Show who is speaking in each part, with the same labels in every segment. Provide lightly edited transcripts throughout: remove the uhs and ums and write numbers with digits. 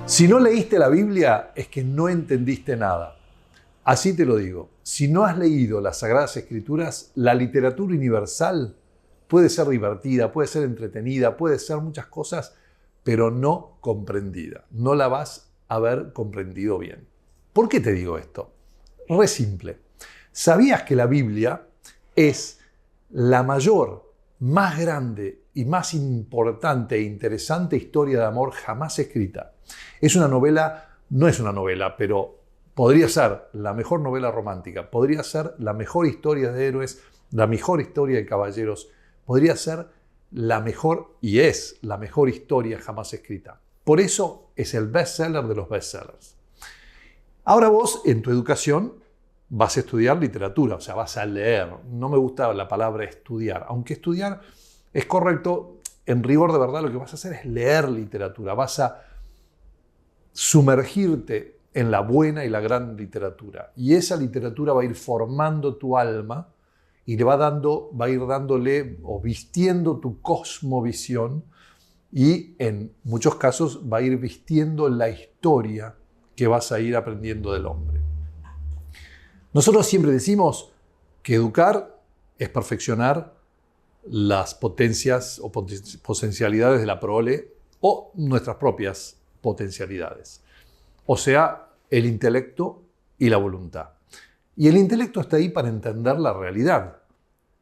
Speaker 1: Si no leíste la Biblia, es que no entendiste nada. Así te lo digo. Si no has leído las Sagradas Escrituras, la literatura universal puede ser divertida, puede ser entretenida, puede ser muchas cosas, pero no comprendida. No la vas a haber comprendido bien. ¿Por qué te digo esto? Re simple. ¿Sabías que la Biblia es la mayor, más grande y más importante e interesante historia de amor jamás escrita? Es una novela, no es una novela, pero podría ser la mejor novela romántica, podría ser la mejor historia de héroes, la mejor historia de caballeros, podría ser la mejor, y es la mejor historia jamás escrita. Por eso es el bestseller de los bestsellers. Ahora vos, en tu educación, vas a estudiar literatura, o sea, vas a leer. No me gusta la palabra estudiar, aunque estudiar es correcto, en rigor de verdad lo que vas a hacer es leer literatura, vas a sumergirte en la buena y la gran literatura. Y esa literatura va a ir formando tu alma y va a ir dándole o vistiendo tu cosmovisión y en muchos casos va a ir vistiendo la historia que vas a ir aprendiendo del hombre. Nosotros siempre decimos que educar es perfeccionar las potencias o potencialidades de la prole o nuestras propias potencialidades. O sea, el intelecto y la voluntad. Y el intelecto está ahí para entender la realidad.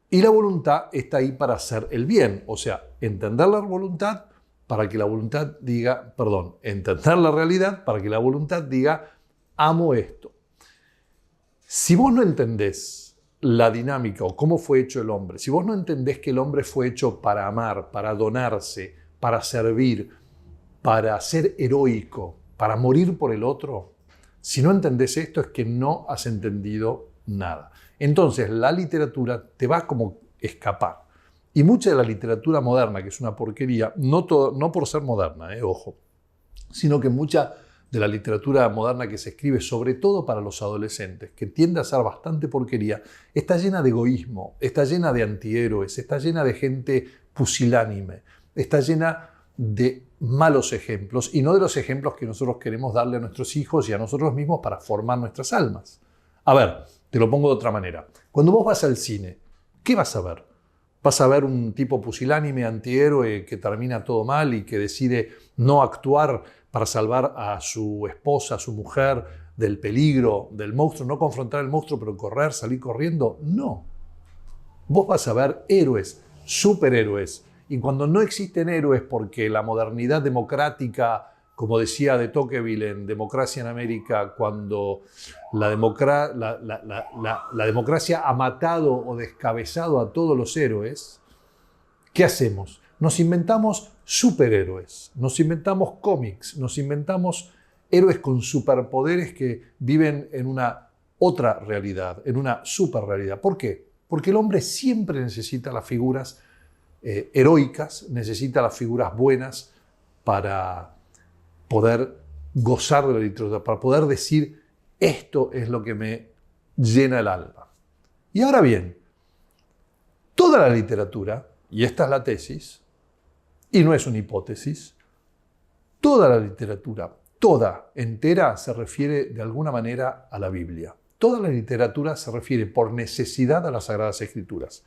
Speaker 1: Y la voluntad está ahí para hacer el bien. O sea, entender la voluntad para que la voluntad diga, entender la realidad para que la voluntad diga, amo esto. Si vos no entendés la dinámica o cómo fue hecho el hombre, si vos no entendés que el hombre fue hecho para amar, para donarse, para servir, para ser heroico, para morir por el otro, si no entendés esto es que no has entendido nada. Entonces la literatura te va como escapar. Y mucha de la literatura moderna, que es una porquería, no por ser moderna, ojo, sino que mucha de la literatura moderna que se escribe, sobre todo para los adolescentes, que tiende a ser bastante porquería, está llena de egoísmo, está llena de antihéroes, está llena de gente pusilánime, está llena de malos ejemplos y no de los ejemplos que nosotros queremos darle a nuestros hijos y a nosotros mismos para formar nuestras almas. A ver, te lo pongo de otra manera. Cuando vos vas al cine, ¿qué vas a ver? ¿Vas a ver un tipo pusilánime, antihéroe que termina todo mal y que decide no actuar para salvar a su esposa, a su mujer del peligro, del monstruo, no confrontar al monstruo, pero correr, salir corriendo? No. Vos vas a ver héroes, superhéroes. Y cuando no existen héroes porque la modernidad democrática, como decía de Tocqueville en Democracia en América, cuando la democracia ha matado o descabezado a todos los héroes, ¿qué hacemos? Nos inventamos superhéroes, nos inventamos cómics, nos inventamos héroes con superpoderes que viven en una otra realidad, en una superrealidad. ¿Por qué? Porque el hombre siempre necesita las figuras heroicas, necesita las figuras buenas para poder gozar de la literatura, para poder decir, esto es lo que me llena el alma. Y ahora bien, toda la literatura, y esta es la tesis, y no es una hipótesis, toda la literatura, toda entera, se refiere de alguna manera a la Biblia. Toda la literatura se refiere por necesidad a las Sagradas Escrituras.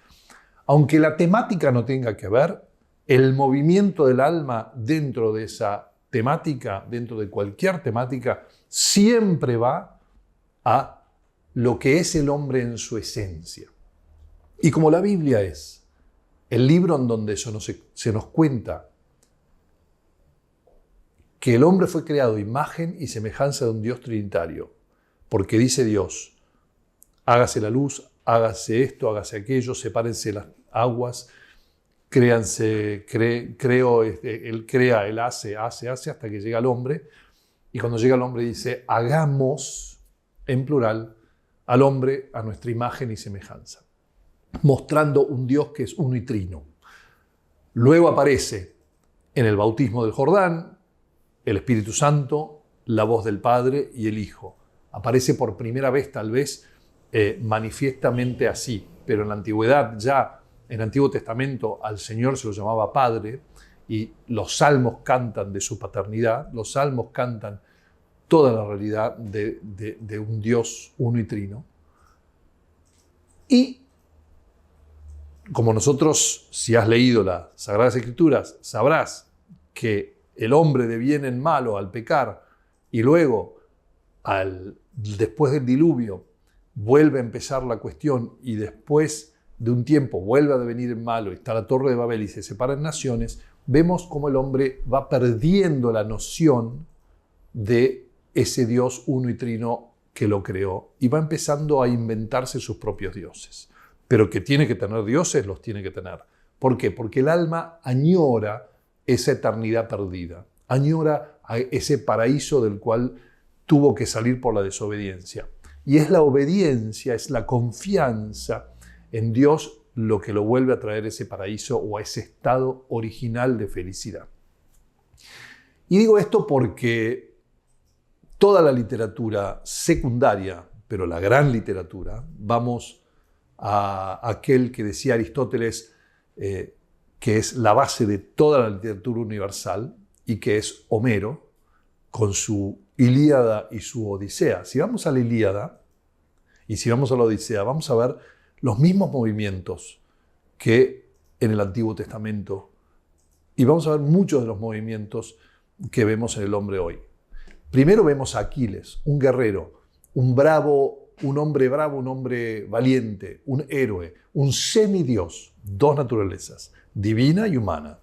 Speaker 1: Aunque la temática no tenga que ver, el movimiento del alma dentro de esa temática, dentro de cualquier temática, siempre va a lo que es el hombre en su esencia. Y como la Biblia es el libro en donde se nos cuenta que el hombre fue creado a imagen y semejanza de un Dios trinitario, porque dice Dios, hágase la luz, hágase esto, hágase aquello, sepárense las aguas, créanse, Él crea, Él hace, hasta que llega el hombre. Y cuando llega el hombre dice, hagamos, en plural, al hombre a nuestra imagen y semejanza, mostrando un Dios que es uno y trino. Luego aparece en el bautismo del Jordán el Espíritu Santo, la voz del Padre y el Hijo. Aparece por primera vez, tal vez, manifiestamente así, pero en la antigüedad ya en el Antiguo Testamento al Señor se lo llamaba Padre, y los salmos cantan de su paternidad, los salmos cantan toda la realidad de un Dios uno y trino. Y como nosotros, si has leído las Sagradas Escrituras, sabrás que el hombre deviene en malo al pecar y luego, después del diluvio, vuelve a empezar la cuestión y después de un tiempo vuelve a devenir en malo y está la Torre de Babel y se separan naciones, vemos cómo el hombre va perdiendo la noción de ese Dios uno y trino que lo creó y va empezando a inventarse sus propios dioses. Pero que tiene que tener dioses, los tiene que tener. ¿Por qué? Porque el alma añora esa eternidad perdida, añora a ese paraíso del cual tuvo que salir por la desobediencia. Y es la obediencia, es la confianza en Dios lo que lo vuelve a traer ese paraíso o a ese estado original de felicidad. Y digo esto porque toda la literatura secundaria, pero la gran literatura, vamos a aquel que decía Aristóteles, que es la base de toda la literatura universal y que es Homero, con su Ilíada y su Odisea. Si vamos a la Ilíada y si vamos a la Odisea, vamos a ver los mismos movimientos que en el Antiguo Testamento y vamos a ver muchos de los movimientos que vemos en el hombre hoy. Primero vemos a Aquiles, un guerrero, un hombre bravo, un hombre valiente, un héroe, un semidios, dos naturalezas, divina y humana.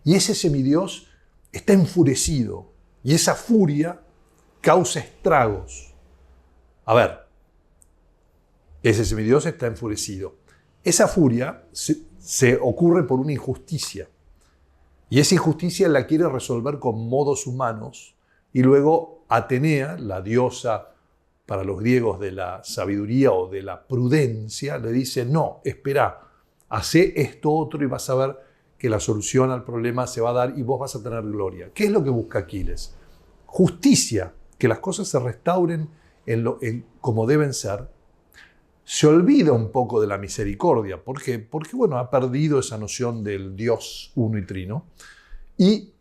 Speaker 1: Y ese semidios está enfurecido y esa furia causa estragos. A ver, ese semidios está enfurecido. Esa furia se ocurre por una injusticia y esa injusticia la quiere resolver con modos humanos y luego Atenea, la diosa para los griegos de la sabiduría o de la prudencia, le dice, no, espera, hacé esto otro y vas a ver que la solución al problema se va a dar y vos vas a tener gloria. ¿Qué es lo que busca Aquiles? Justicia, que las cosas se restauren como deben ser. Se olvida un poco de la misericordia. ¿Por qué? Porque, bueno, ha perdido esa noción del Dios uno y trino y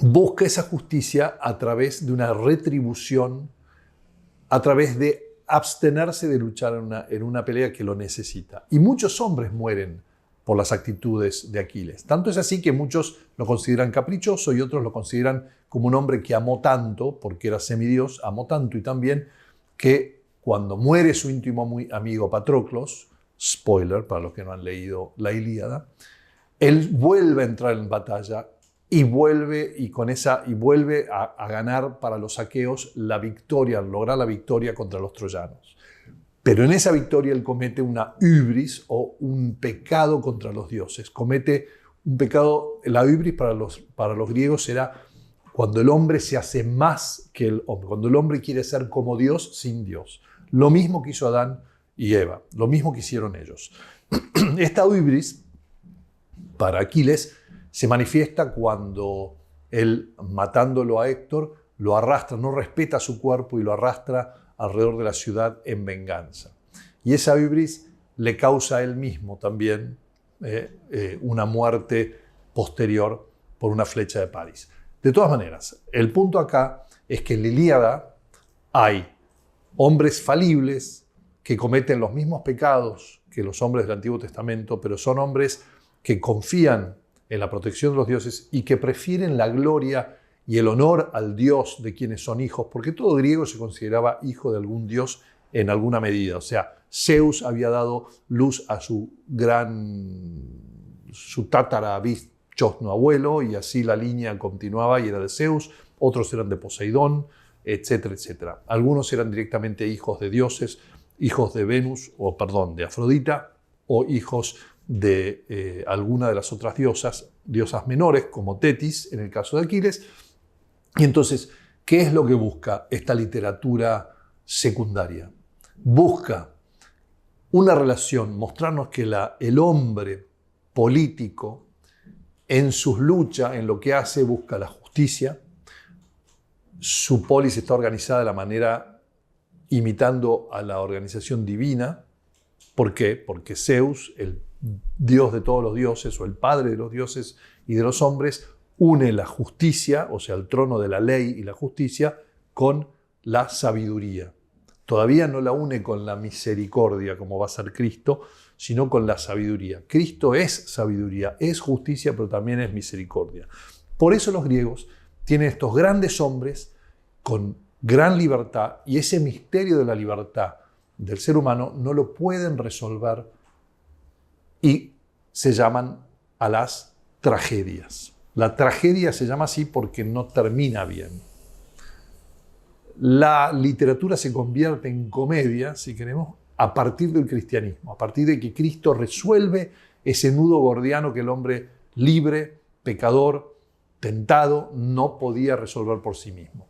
Speaker 1: busca esa justicia a través de una retribución, a través de abstenerse de luchar en una pelea que lo necesita. Y muchos hombres mueren por las actitudes de Aquiles. Tanto es así que muchos lo consideran caprichoso y otros lo consideran como un hombre que amó tanto, porque era semidios, amó tanto y también que cuando muere su íntimo amigo Patroclos, spoiler para los que no han leído la Ilíada, él vuelve a entrar en batalla y vuelve a ganar para los aqueos la victoria, lograr la victoria contra los troyanos. Pero en esa victoria él comete una hubris o un pecado contra los dioses. Comete un pecado, la hubris para los griegos era cuando el hombre se hace más que el hombre, cuando el hombre quiere ser como Dios sin Dios. Lo mismo que hizo Adán y Eva, lo mismo que hicieron ellos. Esta hubris para Aquiles se manifiesta cuando él, matándolo a Héctor, lo arrastra, no respeta su cuerpo y lo arrastra alrededor de la ciudad en venganza. Y esa hubris le causa a él mismo también una muerte posterior por una flecha de París. De todas maneras, el punto acá es que en la Ilíada hay hombres falibles que cometen los mismos pecados que los hombres del Antiguo Testamento, pero son hombres que confían en la protección de los dioses y que prefieren la gloria y el honor al dios de quienes son hijos, porque todo griego se consideraba hijo de algún dios en alguna medida. O sea, Zeus había dado luz a su tatarabichosno abuelo y así la línea continuaba y era de Zeus, otros eran de Poseidón, etcétera, etcétera. Algunos eran directamente hijos de dioses, hijos de Venus, de Afrodita, o hijos de alguna de las otras diosas menores, como Tetis, en el caso de Aquiles. Y entonces, ¿qué es lo que busca esta literatura secundaria? Busca una relación, mostrarnos que el hombre político, en sus luchas, en lo que hace, busca la justicia. Su polis está organizada de la manera imitando a la organización divina. ¿Por qué? Porque Zeus, el Dios de todos los dioses o el Padre de los dioses y de los hombres, une la justicia, o sea, el trono de la ley y la justicia, con la sabiduría. Todavía no la une con la misericordia, como va a ser Cristo, sino con la sabiduría. Cristo es sabiduría, es justicia, pero también es misericordia. Por eso los griegos tienen estos grandes hombres con gran libertad, y ese misterio de la libertad del ser humano no lo pueden resolver y se llaman a las tragedias. La tragedia se llama así porque no termina bien. La literatura se convierte en comedia, si queremos, a partir del cristianismo, a partir de que Cristo resuelve ese nudo gordiano que el hombre libre, pecador, tentado, no podía resolver por sí mismo.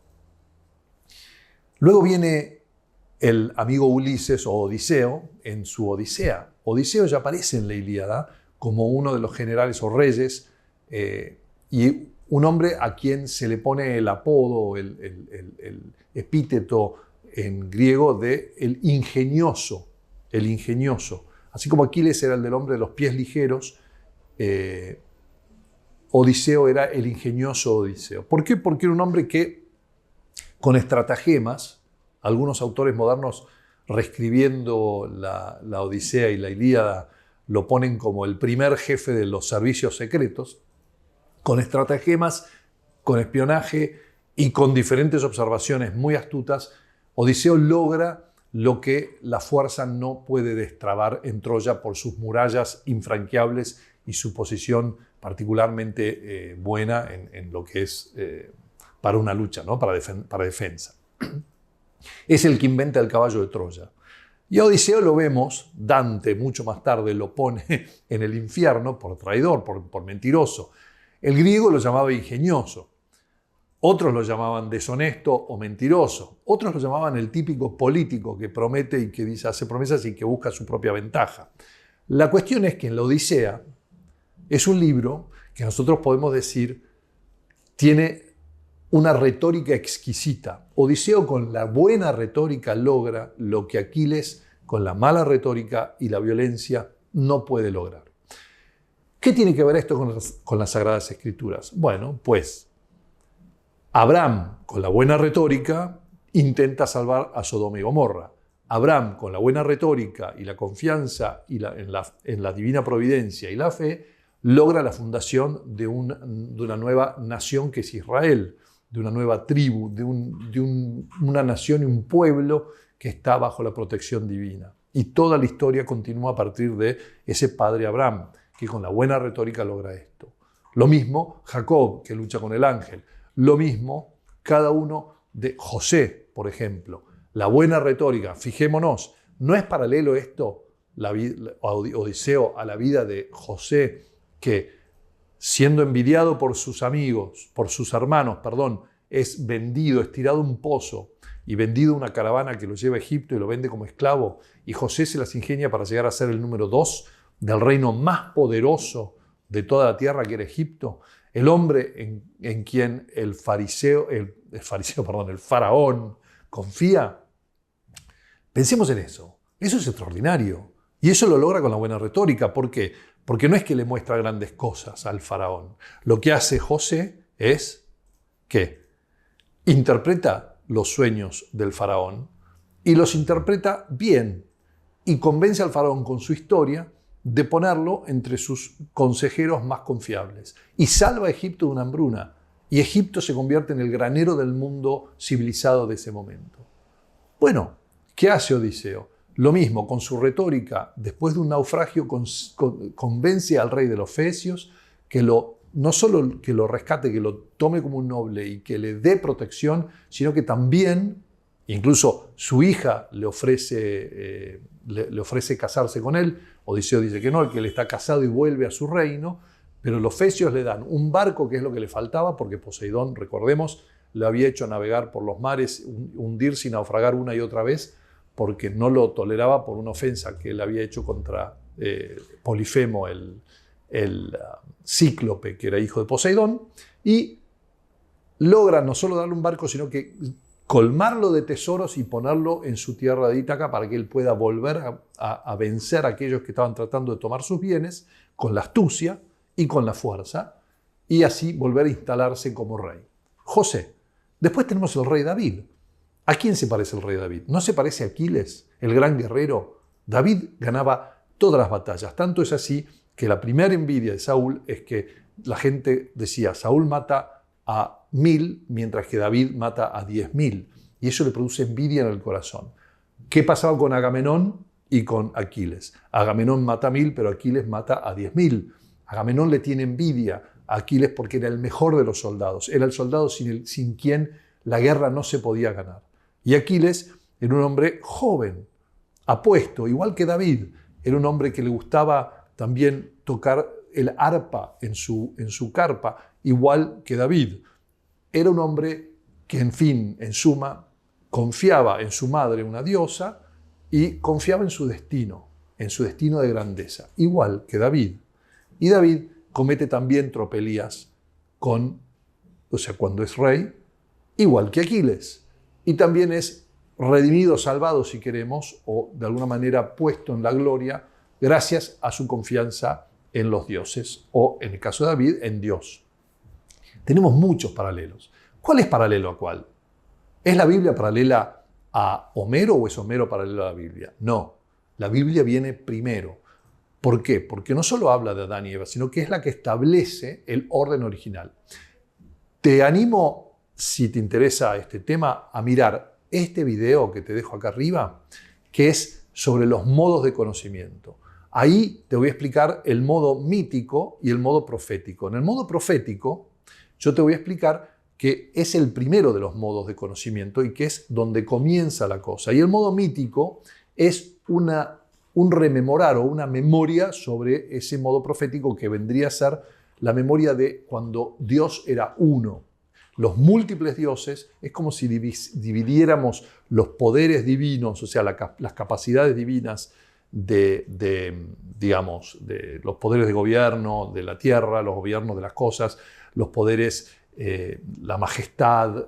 Speaker 1: Luego viene el amigo Ulises o Odiseo en su Odisea. Odiseo ya aparece en la Ilíada como uno de los generales o reyes y un hombre a quien se le pone el apodo, el epíteto en griego de el ingenioso. Así como Aquiles era el del hombre de los pies ligeros, Odiseo era el ingenioso Odiseo. ¿Por qué? Porque era un hombre que con estratagemas, algunos autores modernos reescribiendo la Odisea y la Ilíada lo ponen como el primer jefe de los servicios secretos, con estratagemas, con espionaje y con diferentes observaciones muy astutas, Odiseo logra lo que la fuerza no puede destrabar en Troya por sus murallas infranqueables y su posición particularmente buena en lo que es para una lucha, ¿no? para defensa. Es el que inventa el caballo de Troya. Y a Odiseo lo vemos, Dante mucho más tarde lo pone en el infierno por traidor, por mentiroso. El griego lo llamaba ingenioso, otros lo llamaban deshonesto o mentiroso, otros lo llamaban el típico político que promete y que dice, hace promesas y que busca su propia ventaja. La cuestión es que en la Odisea es un libro que nosotros podemos decir tiene una retórica exquisita. Odiseo con la buena retórica logra lo que Aquiles con la mala retórica y la violencia no puede lograr. ¿Qué tiene que ver esto con las Sagradas Escrituras? Bueno, pues Abraham con la buena retórica intenta salvar a Sodoma y Gomorra. Abraham con la buena retórica y la confianza en la divina providencia y la fe logra la fundación de una nueva nación que es Israel, de una nueva tribu, de una nación y un pueblo que está bajo la protección divina. Y toda la historia continúa a partir de ese padre Abraham, que con la buena retórica logra esto. Lo mismo Jacob, que lucha con el ángel. Lo mismo cada uno de José, por ejemplo. La buena retórica, fijémonos, ¿no es paralelo esto, Odiseo, a la vida de José, que siendo envidiado por sus amigos, por sus hermanos, es vendido, es tirado a un pozo y vendido a una caravana que lo lleva a Egipto y lo vende como esclavo, y José se las ingenia para llegar a ser el número 2 del reino más poderoso de toda la tierra, que era Egipto? El hombre en quien el faraón confía. Pensemos en eso. Eso es extraordinario. Y eso lo logra con la buena retórica. ¿Por qué? Porque no es que le muestra grandes cosas al faraón. Lo que hace José es que interpreta los sueños del faraón y los interpreta bien y convence al faraón con su historia de ponerlo entre sus consejeros más confiables y salva a Egipto de una hambruna, y Egipto se convierte en el granero del mundo civilizado de ese momento. Bueno, ¿qué hace Odiseo? Lo mismo, con su retórica, después de un naufragio, convence al rey de los Fecios que no solo que lo rescate, que lo tome como un noble y que le dé protección, sino que también, incluso su hija le ofrece casarse con él. Odiseo dice que no, el que él está casado y vuelve a su reino, pero los fecios le dan un barco, que es lo que le faltaba, porque Poseidón, recordemos, le había hecho navegar por los mares, hundirse y naufragar una y otra vez, porque no lo toleraba por una ofensa que él había hecho contra Polifemo, el cíclope, que era hijo de Poseidón, y logra no solo darle un barco, sino que colmarlo de tesoros y ponerlo en su tierra de Ítaca para que él pueda volver a vencer a aquellos que estaban tratando de tomar sus bienes con la astucia y con la fuerza, y así volver a instalarse como rey. José. Después tenemos el rey David. ¿A quién se parece el rey David? ¿No se parece a Aquiles, el gran guerrero? David ganaba todas las batallas. Tanto es así que la primera envidia de Saúl es que la gente decía, Saúl mata a 1000, mientras que David mata a 10.000. Y eso le produce envidia en el corazón. ¿Qué pasaba con Agamenón y con Aquiles? Agamenón mata a 1000, pero Aquiles mata a 10.000. Agamenón le tiene envidia a Aquiles porque era el mejor de los soldados. Era el soldado sin quien la guerra no se podía ganar. Y Aquiles era un hombre joven, apuesto, igual que David. Era un hombre que le gustaba también tocar el arpa en su carpa, igual que David. Era un hombre que, en fin, en suma, confiaba en su madre, una diosa, y confiaba en su destino de grandeza, igual que David. Y David comete también tropelías cuando es rey, igual que Aquiles. Y también es redimido, salvado, si queremos, o de alguna manera puesto en la gloria, gracias a su confianza en los dioses, o en el caso de David, en Dios. Tenemos muchos paralelos. ¿Cuál es paralelo a cuál? ¿Es la Biblia paralela a Homero o es Homero paralelo a la Biblia? No, la Biblia viene primero. ¿Por qué? Porque no solo habla de Adán y Eva, sino que es la que establece el orden original. Te animo, si te interesa este tema, a mirar este video que te dejo acá arriba, que es sobre los modos de conocimiento. Ahí te voy a explicar el modo mítico y el modo profético. En el modo profético, yo te voy a explicar que es el primero de los modos de conocimiento y que es donde comienza la cosa. Y el modo mítico es un rememorar o una memoria sobre ese modo profético que vendría a ser la memoria de cuando Dios era uno. Los múltiples dioses es como si dividiéramos los poderes divinos, o sea, las capacidades divinas de los poderes de gobierno de la tierra, los gobiernos de las cosas, los poderes, la majestad,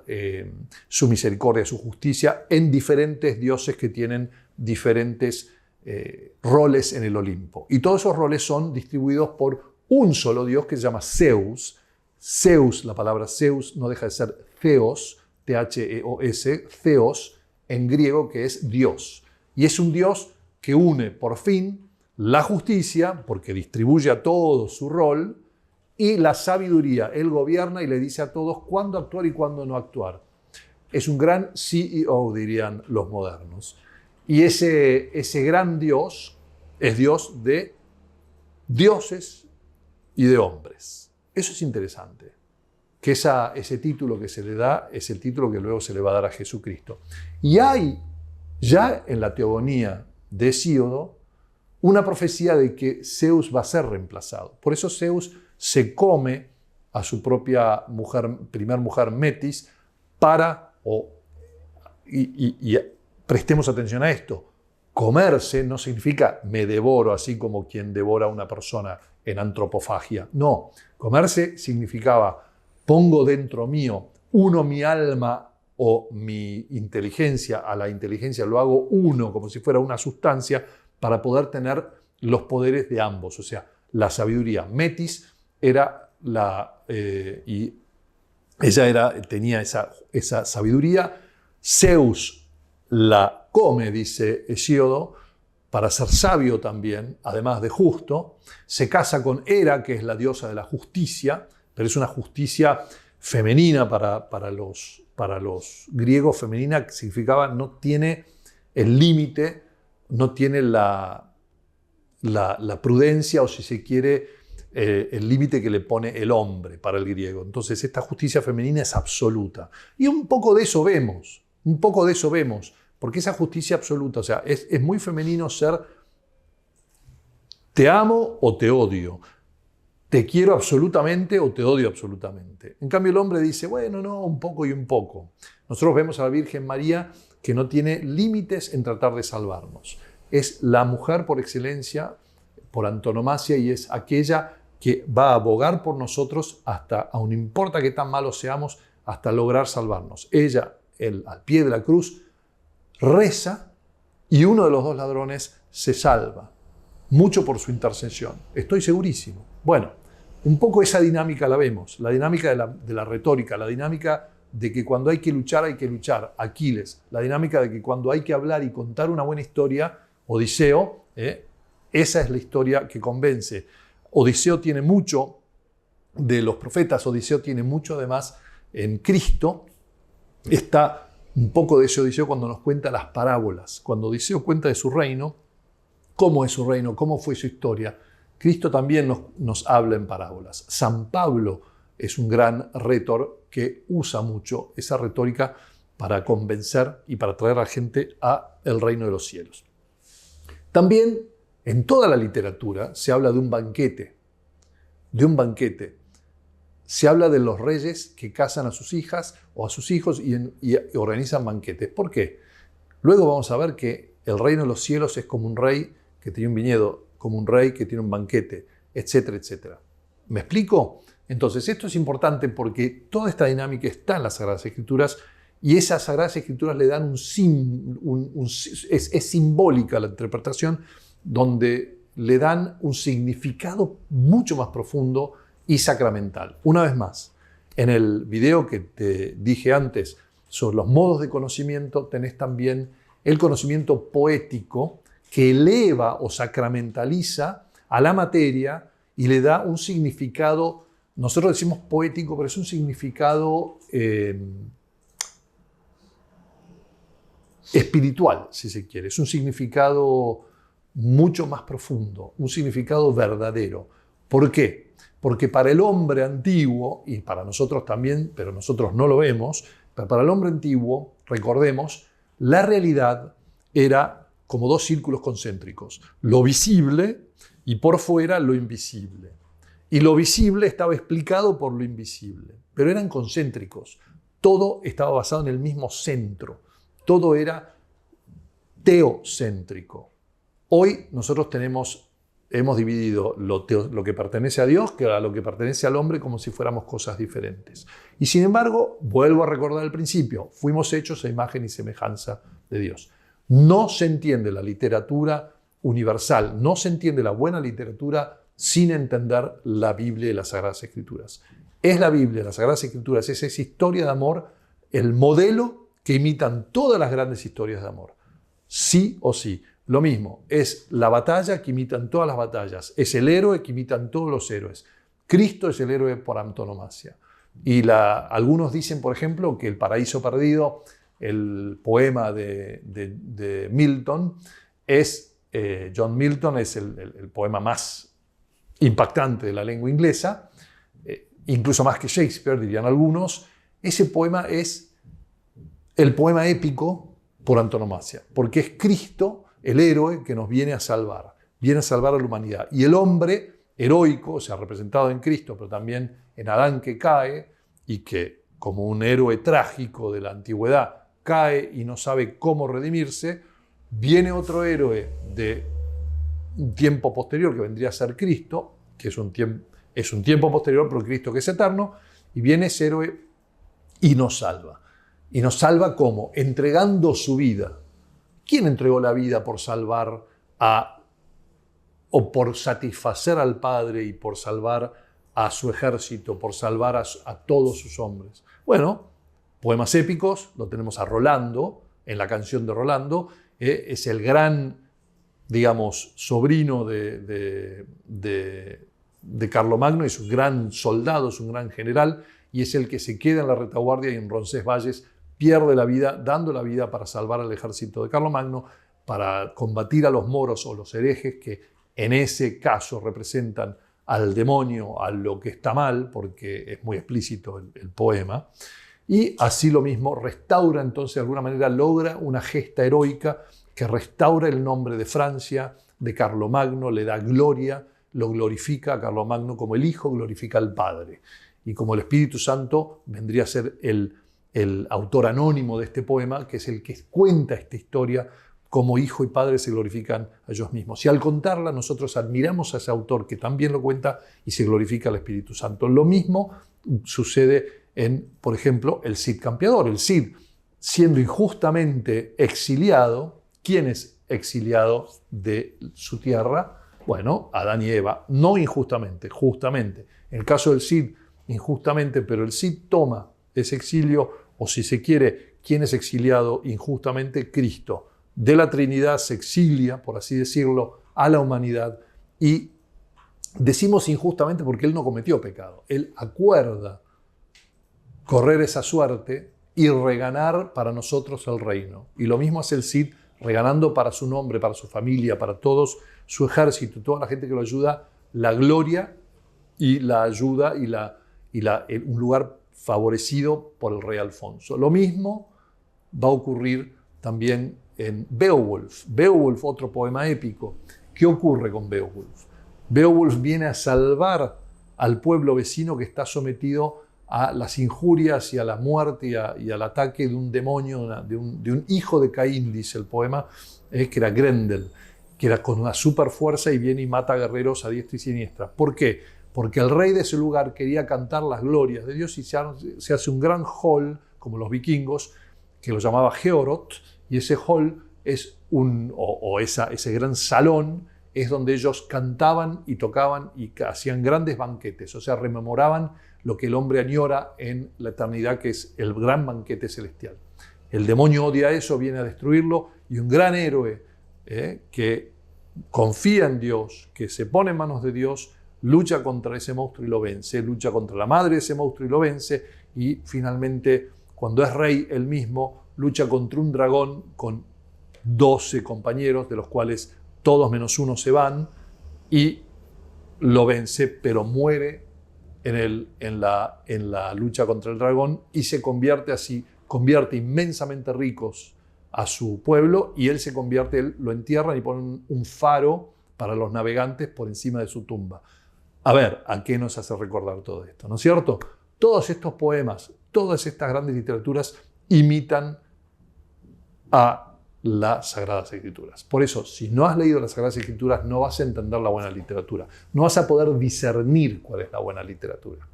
Speaker 1: su misericordia, su justicia, en diferentes dioses que tienen diferentes roles en el Olimpo. Y todos esos roles son distribuidos por un solo Dios que se llama Zeus. Zeus, la palabra Zeus no deja de ser Theos, T-H-E-O-S, Theos en griego, que es Dios. Y es un Dios que une por fin la justicia, porque distribuye a todos su rol, y la sabiduría. Él gobierna y le dice a todos cuándo actuar y cuándo no actuar. Es un gran CEO, dirían los modernos. Y ese gran Dios es Dios de dioses y de hombres. Eso es interesante, que ese título que se le da es el título que luego se le va a dar a Jesucristo. Y hay ya en la teogonía de Hesíodo una profecía de que Zeus va a ser reemplazado. Por eso Zeus se come a su propia primer mujer Metis y prestemos atención a esto. Comerse no significa me devoro, así como quien devora a una persona en antropofagia. No, comerse significaba pongo dentro mío, uno mi alma o mi inteligencia a la inteligencia, lo hago uno como si fuera una sustancia para poder tener los poderes de ambos. O sea, la sabiduría. Metis era y ella tenía esa sabiduría. Zeus la come, dice Hesíodo, para ser sabio también, además de justo. Se casa con Hera, que es la diosa de la justicia, pero es una justicia femenina para los griegos. Femenina significaba no tiene el límite, no tiene la prudencia, o si se quiere, el límite que le pone el hombre para el griego. Entonces esta justicia femenina es absoluta. Y un poco de eso vemos, porque esa justicia absoluta, o sea, es muy femenino ser te amo o te odio, te quiero absolutamente o te odio absolutamente. En cambio el hombre dice, bueno, no, un poco y un poco. Nosotros vemos a la Virgen María que no tiene límites en tratar de salvarnos. Es la mujer por excelencia, por antonomasia, y es aquella que va a abogar por nosotros hasta, aun importa que tan malos seamos, hasta lograr salvarnos. Ella él al pie de la cruz, reza y uno de los dos ladrones se salva. Mucho por su intercesión, estoy segurísimo. Bueno, un poco esa dinámica la vemos, la dinámica de la retórica, la dinámica de que cuando hay que luchar, Aquiles, la dinámica de que cuando hay que hablar y contar una buena historia, Odiseo, esa es la historia que convence. Odiseo tiene mucho de los profetas, Odiseo tiene mucho además en Cristo. Está un poco de ese Odiseo cuando nos cuenta las parábolas, cuando Odiseo cuenta de su reino, cómo es su reino, cómo fue su historia. Cristo también nos habla en parábolas. San Pablo es un gran retor que usa mucho esa retórica para convencer y para traer a la gente al reino de los cielos. También en toda la literatura se habla de un banquete, Se habla de los reyes que casan a sus hijas o a sus hijos y organizan banquetes. ¿Por qué? Luego vamos a ver que el reino de los cielos es como un rey que tiene un viñedo, como un rey que tiene un banquete, etcétera, etcétera. ¿Me explico? Entonces, esto es importante porque toda esta dinámica está en las Sagradas Escrituras y esas Sagradas Escrituras le dan es simbólica la interpretación, donde le dan un significado mucho más profundo y sacramental. Una vez más, en el video que te dije antes sobre los modos de conocimiento, tenés también el conocimiento poético que eleva o sacramentaliza a la materia y le da un significado, nosotros decimos poético, pero es un significado espiritual, si se quiere. Es un significado mucho más profundo, un significado verdadero. ¿Por qué? Porque para el hombre antiguo, y para nosotros también, pero nosotros no lo vemos, pero para el hombre antiguo, recordemos, la realidad era como dos círculos concéntricos, lo visible y por fuera lo invisible. Y lo visible estaba explicado por lo invisible, pero eran concéntricos. Todo estaba basado en el mismo centro, todo era teocéntrico. Hoy nosotros hemos dividido lo que pertenece a Dios que a lo que pertenece al hombre como si fuéramos cosas diferentes. Y sin embargo, vuelvo a recordar el principio, fuimos hechos a imagen y semejanza de Dios. No se entiende la literatura universal, no se entiende la buena literatura sin entender la Biblia y las Sagradas Escrituras. Es la Biblia, las Sagradas Escrituras, es esa historia de amor, el modelo que imitan todas las grandes historias de amor. Sí o sí. Lo mismo, es la batalla que imitan todas las batallas, es el héroe que imitan todos los héroes. Cristo es el héroe por antonomasia. Y algunos dicen, por ejemplo, que El Paraíso Perdido, el poema de Milton, John Milton es el poema más impactante de la lengua inglesa, incluso más que Shakespeare, dirían algunos. Ese poema es el poema épico por antonomasia, porque es Cristo el héroe que nos viene a salvar a la humanidad. Y el hombre heroico, o sea, representado en Cristo, pero también en Adán que cae y que, como un héroe trágico de la antigüedad, cae y no sabe cómo redimirse, viene otro héroe de un tiempo posterior, que vendría a ser Cristo, que es un tiempo posterior, pero Cristo que es eterno, y viene ese héroe y nos salva. ¿Y nos salva cómo? Entregando su vida. ¿Quién entregó la vida por salvar o por satisfacer al Padre y por salvar a su ejército, por salvar a todos sus hombres? Bueno, poemas épicos, lo tenemos a Rolando, en la canción de Rolando, es el gran, digamos, sobrino de Carlomagno, es un gran soldado, es un gran general, y es el que se queda en la retaguardia y en Roncesvalles pierde la vida, dando la vida para salvar al ejército de Carlomagno, para combatir a los moros o los herejes que en ese caso representan al demonio, a lo que está mal, porque es muy explícito el poema. Y así lo mismo restaura, entonces de alguna manera logra una gesta heroica que restaura el nombre de Francia, de Carlomagno, le da gloria, lo glorifica a Carlomagno como el Hijo glorifica al Padre. Y como el Espíritu Santo vendría a ser el autor anónimo de este poema, que es el que cuenta esta historia, como Hijo y Padre se glorifican a ellos mismos. Y al contarla nosotros admiramos a ese autor que también lo cuenta y se glorifica al Espíritu Santo. Lo mismo sucede en, por ejemplo, el Cid Campeador. El Cid siendo injustamente exiliado. ¿Quién es exiliado de su tierra? Bueno, Adán y Eva. No injustamente, justamente. En el caso del Cid, injustamente, pero el Cid toma ese exilio, o si se quiere, ¿quién es exiliado injustamente? Cristo. De la Trinidad se exilia, por así decirlo, a la humanidad, y decimos injustamente porque Él no cometió pecado. Él acuerda correr esa suerte y reganar para nosotros el reino. Y lo mismo hace el Cid, reganando para su nombre, para su familia, para todos su ejército, toda la gente que lo ayuda, la gloria y la ayuda y un lugar favorecido por el rey Alfonso. Lo mismo va a ocurrir también en Beowulf. Beowulf, otro poema épico. ¿Qué ocurre con Beowulf? Beowulf viene a salvar al pueblo vecino que está sometido a las injurias y a la muerte y al ataque de un demonio, de un hijo de Caín, dice el poema, que era Grendel, que era con una super fuerza y viene y mata guerreros a diestra y siniestra. ¿Por qué? Porque el rey de ese lugar quería cantar las glorias de Dios y se hace un gran hall, como los vikingos, que lo llamaba Heorot, y ese hall es ese gran salón es donde ellos cantaban y tocaban y hacían grandes banquetes, o sea, rememoraban lo que el hombre añora en la eternidad, que es el gran banquete celestial. El demonio odia eso, viene a destruirlo, y un gran héroe que confía en Dios, que se pone en manos de Dios, lucha contra ese monstruo y lo vence, lucha contra la madre de ese monstruo y lo vence, y finalmente, cuando es rey él mismo, lucha contra un dragón con 12 compañeros, de los cuales todos menos uno se van, y lo vence, pero muere en la lucha contra el dragón, y se convierte inmensamente ricos a su pueblo, y él lo entierran y ponen un faro para los navegantes por encima de su tumba. A ver, ¿a qué nos hace recordar todo esto? ¿No es cierto? Todos estos poemas, todas estas grandes literaturas imitan a las Sagradas Escrituras. Por eso, si no has leído las Sagradas Escrituras, no vas a entender la buena literatura. No vas a poder discernir cuál es la buena literatura.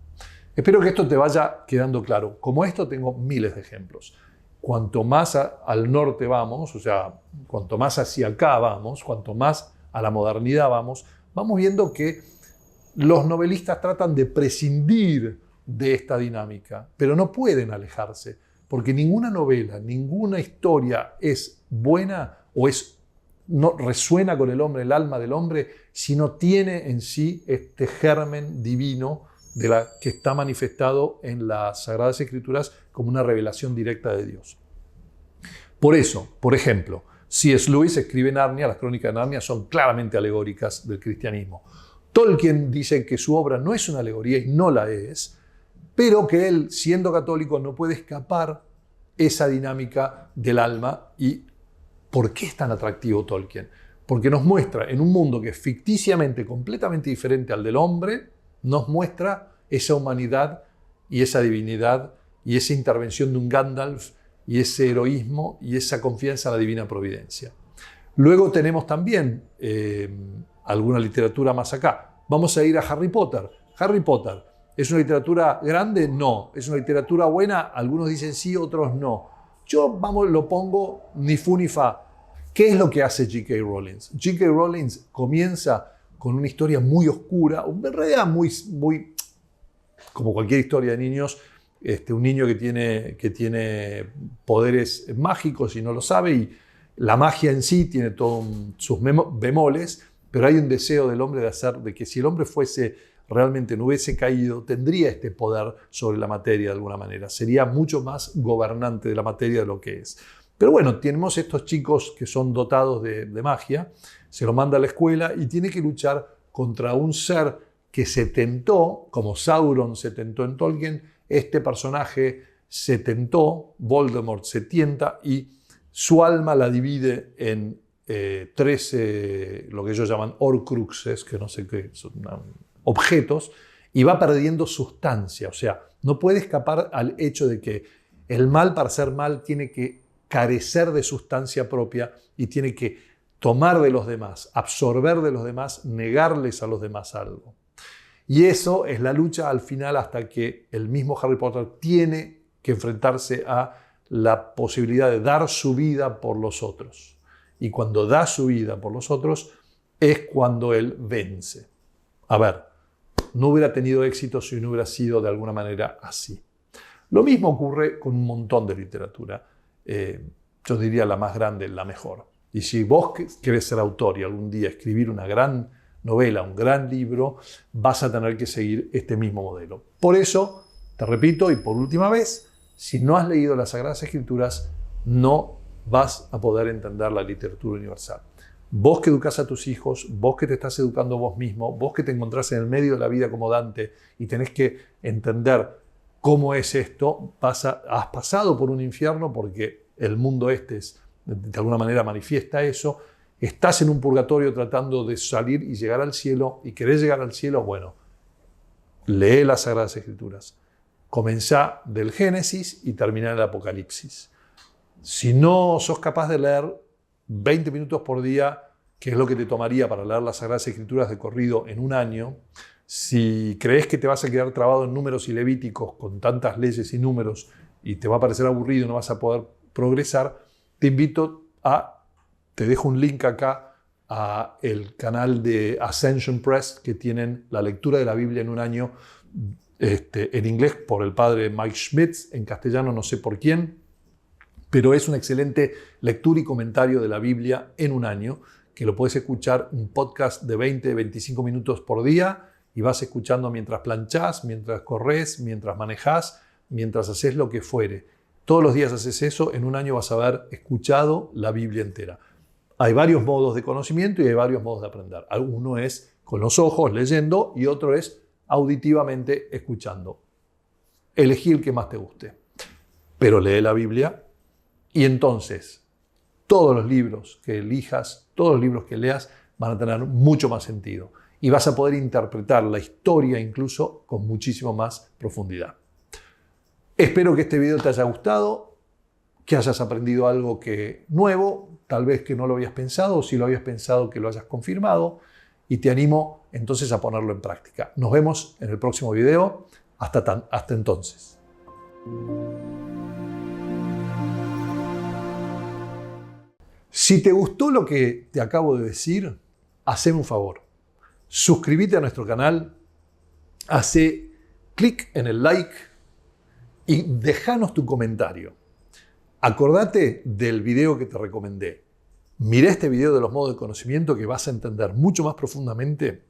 Speaker 1: Espero que esto te vaya quedando claro. Como esto tengo miles de ejemplos. Cuanto más al norte vamos, o sea, cuanto más hacia acá vamos, cuanto más a la modernidad vamos viendo que los novelistas tratan de prescindir de esta dinámica, pero no pueden alejarse, porque ninguna novela, ninguna historia es buena o no resuena con el hombre, el alma del hombre, si no tiene en sí este germen divino que está manifestado en las Sagradas Escrituras como una revelación directa de Dios. Por eso, por ejemplo, C.S. Lewis escribe Narnia, las crónicas de Narnia son claramente alegóricas del cristianismo. Tolkien dice que su obra no es una alegoría y no la es, pero que él, siendo católico, no puede escapar esa dinámica del alma. ¿Y por qué es tan atractivo Tolkien? Porque nos muestra, en un mundo que es ficticiamente completamente diferente al del hombre, nos muestra esa humanidad y esa divinidad y esa intervención de un Gandalf y ese heroísmo y esa confianza en la divina providencia. Luego tenemos también alguna literatura más acá. Vamos a ir a Harry Potter. Harry Potter, ¿es una literatura grande? No. ¿Es una literatura buena? Algunos dicen sí, otros no. Yo lo pongo ni fu ni fa. ¿Qué es lo que hace J.K. Rowling? J.K. Rowling comienza con una historia muy oscura, en realidad muy como cualquier historia de niños, un niño que tiene poderes mágicos y no lo sabe, y la magia en sí tiene todos sus bemoles, pero hay un deseo del hombre de que si el hombre realmente no hubiese caído, tendría este poder sobre la materia de alguna manera, sería mucho más gobernante de la materia de lo que es. Pero bueno, tenemos estos chicos que son dotados de magia, se lo manda a la escuela y tiene que luchar contra un ser que se tentó, como Sauron se tentó en Tolkien. Este personaje se tentó, Voldemort se tienta y su alma la divide en 13, lo que ellos llaman horcruxes, que no sé qué, son objetos, y va perdiendo sustancia. O sea, no puede escapar al hecho de que el mal, para ser mal, tiene que carecer de sustancia propia y tiene que tomar de los demás, absorber de los demás, negarles a los demás algo. Y eso es la lucha al final hasta que el mismo Harry Potter tiene que enfrentarse a la posibilidad de dar su vida por los otros. Y cuando da su vida por los otros es cuando él vence. A ver, no hubiera tenido éxito si no hubiera sido de alguna manera así. Lo mismo ocurre con un montón de literatura. Yo diría la más grande, la mejor. Y si vos querés ser autor y algún día escribir una gran novela, un gran libro, vas a tener que seguir este mismo modelo. Por eso, te repito y por última vez, si no has leído las Sagradas Escrituras, no vas a poder entender la literatura universal. Vos que educás a tus hijos, vos que te estás educando vos mismo, vos que te encontrás en el medio de la vida como Dante y tenés que entender cómo es esto, has pasado por un infierno porque el mundo de alguna manera manifiesta eso, estás en un purgatorio tratando de salir y llegar al cielo y querés llegar al cielo, bueno, lee las Sagradas Escrituras. Comenzá del Génesis y terminá en el Apocalipsis. Si no sos capaz de leer 20 minutos por día, que es lo que te tomaría para leer las Sagradas Escrituras de corrido en un año, si crees que te vas a quedar trabado en números y levíticos con tantas leyes y números y te va a parecer aburrido y no vas a poder progresar, te invito te dejo un link acá a el canal de Ascension Press, que tienen la lectura de la Biblia en un año, en inglés por el padre Mike Schmitz, en castellano no sé por quién, pero es una excelente lectura y comentario de la Biblia en un año, que lo puedes escuchar, un podcast de 20-25 minutos por día, y vas escuchando mientras planchás, mientras corres, mientras manejás, mientras haces lo que fuere. Todos los días haces eso, en un año vas a haber escuchado la Biblia entera. Hay varios modos de conocimiento y hay varios modos de aprender. Uno es con los ojos, leyendo, y otro es auditivamente, escuchando. Elegí el que más te guste. Pero lee la Biblia y entonces todos los libros que elijas, todos los libros que leas van a tener mucho más sentido. Y vas a poder interpretar la historia incluso con muchísimo más profundidad. Espero que este video te haya gustado, que hayas aprendido algo nuevo, tal vez que no lo habías pensado, o si lo habías pensado que lo hayas confirmado, y te animo entonces a ponerlo en práctica. Nos vemos en el próximo video. Hasta entonces. Si te gustó lo que te acabo de decir, haceme un favor. Suscríbete a nuestro canal, hace clic en el like y déjanos tu comentario. Acordate del video que te recomendé. Mirá este video de los modos de conocimiento, que vas a entender mucho más profundamente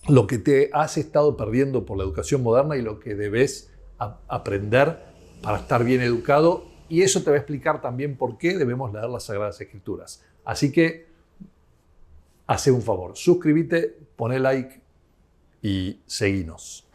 Speaker 1: lo que te has estado perdiendo por la educación moderna y lo que debes aprender para estar bien educado. Y eso te va a explicar también por qué debemos leer las Sagradas Escrituras. Así que, hacé un favor, suscríbete, poné like y seguinos.